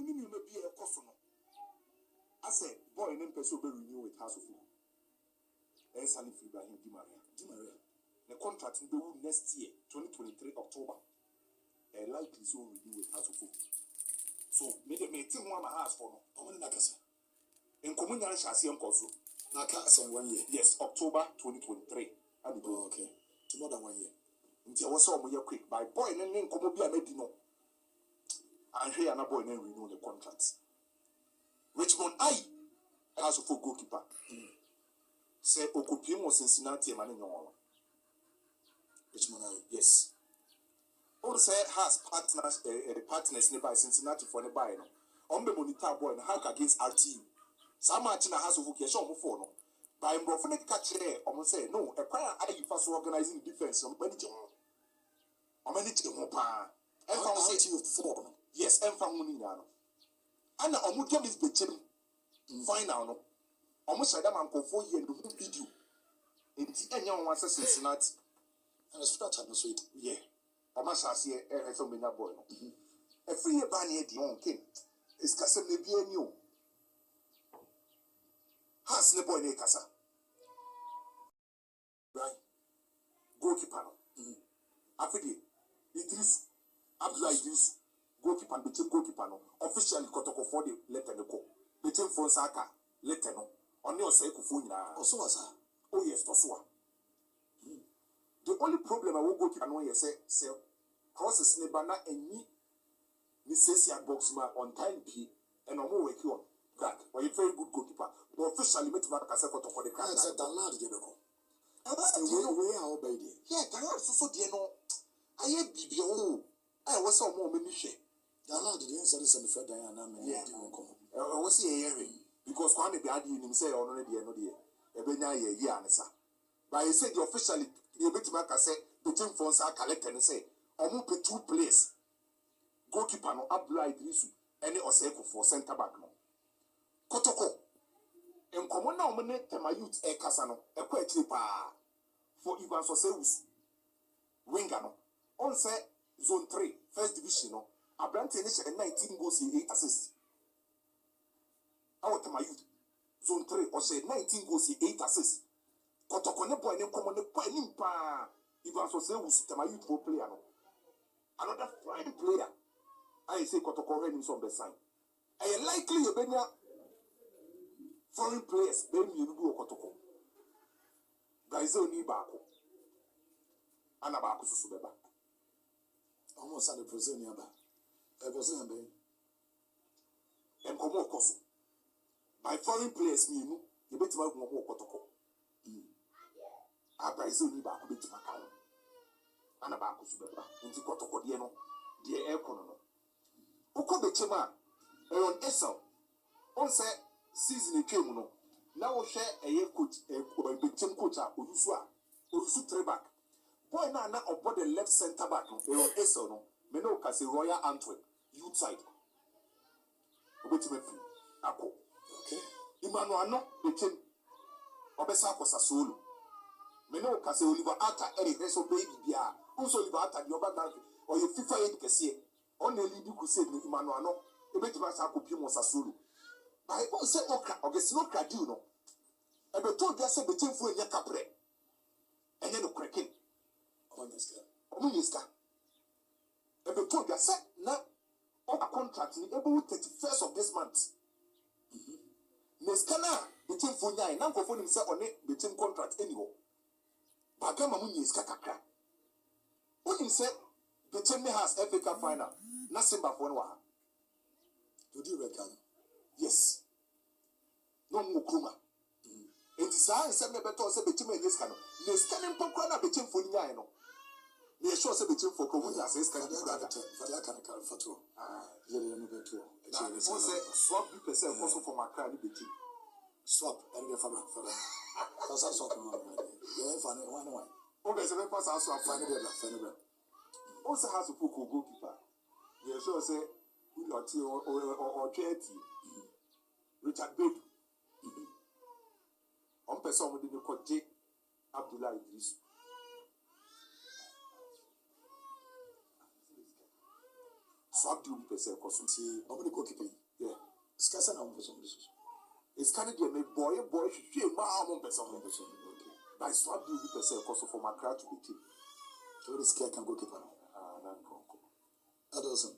Omuni may be a cosono. I said, boy, and person will renew with House of Food. And Sally Free by him, Dimaria. The contract in the next year, 2023 October. And likely so renew with House of Food. So, maybe may take one house for no. I want to Nakasa. In communal shall see Uncle. Nakasa 1 year. Yes, October 2023. Oh, okay. To more than 1 year. Until I was so quick by boy and then come be a medino. And here another boy and then renew the contracts. Richmond I House of Food goalkeeper. Say Okupimo Cincinnati man in your Richmond I, yes. Also has partners nearby Cincinnati for the buy. On the monitor boy and hack against RTU. Some much in a House of Food show before no. By Mbrofonic catch there, almost say no, a prior I first organizing defense on many pa. And from RTU 4. Yes, and from Munino. And Omutia is betching fine now. Almost I am go 4 years to video. In the end, young ones Cincinnati. And a start at the sweet. Yeah. Almost I see a family boy. A free banny at the own king. It's Casa may be a new. Has the boy Casa. Right. Goalkeeper. Afidi. Idris. Abdullah Idris. Goalkeeper, between goalkeeper, no. Officially Kotoko for the letter no go. Between Fonsaka, letter no. On your say Kufuna. Osoasa. Oh yes, Tosua. The only problem I will go to annoy say crosses nebana and me necessary boxman on time P and I'm more working on that. Or a very good goalkeeper. But officially met Marcus Kotoko for the crowd. I said that lad Debeko. And that's the way I obeyed it. Yeah, that was so dear no. I had BBO. I was so more ministry. The Lord didn't send us any further and I'm I was here because Kwame be adding himself already and no dear. A benya year answer. But he said officially, you bet back say between funds are collected and say, or move 2 players. Goalkeeper no Abdullah Idrisu, any Oseko for centre back no. Kotoko. And common now, my youth a Casano, a quite for Ivan Soseus. Winger no. On say zone 3, first division no. Abrante initial 19 goals 8 assists. Our my youth. Zone 3 or say 19 goals 8 assists. Kotoko ne boy ne common ne boy nimpa. Ivan Soseus my youth for player no. Another fine player. I say Kotoko ran him some sign. I likely you benya foreign players be you do Kotoko. Guys only bako. Ana bako so beba. Almost at the Brazilian ba. Brazilian be. And come on koso. By foreign players me you bet ma go Kotoko. A Brazilian ba ko bet ma kan. Ana bako so beba. Nti Kotoko de no. De e kono no. Uko betema on Esau. On say season came no. Now we share a coach betem coach Orusu 3 back. Boy na about the left center back no. On Esau no. Me no ka say Royal Antwerp youth side. Obetime free. Ako. Okay. Emmanuel no betem. Obesa ko Sassuolo. Me no ka say Oliver Atta so baby bia. Unso Oliver Atta di oba dan or ye FIFA ye kese. On the lead you say Emmanuel no. Ebetime sa ko pimo Sassuolo. I won't say okra, or guess no cradu no. I be told you say between for your capre. And then no cracking. On your scar. I be told you say na on a contract in able 31st of this month. Neskana between for nine, now for himself on it between contract anyhow. Bagama Muni is kakaka. When you say between me has FA Cup final, nothing but 1 hour. To do reckon. Yes. No more kuma. It is I said better say between this cano. The scanning popcorn between for the no. The show say between for Komunia says can you got it for the can for two. Swap percent also for my car between. Swap and the father for that. That's also funny one. Oh, there's a pass also find it. Also has a book goalkeeper. The show say or charity. Richard Babe. On person with the Kote Abdullah Idris. swap deal per se cost. See, how many goalkeeper? Yeah. Scarce na one person. It's kind of the boy, she one person. Okay. By swap deal per se cost for my crowd to be team. So the scare can goalkeeper. Ah, no. That doesn't.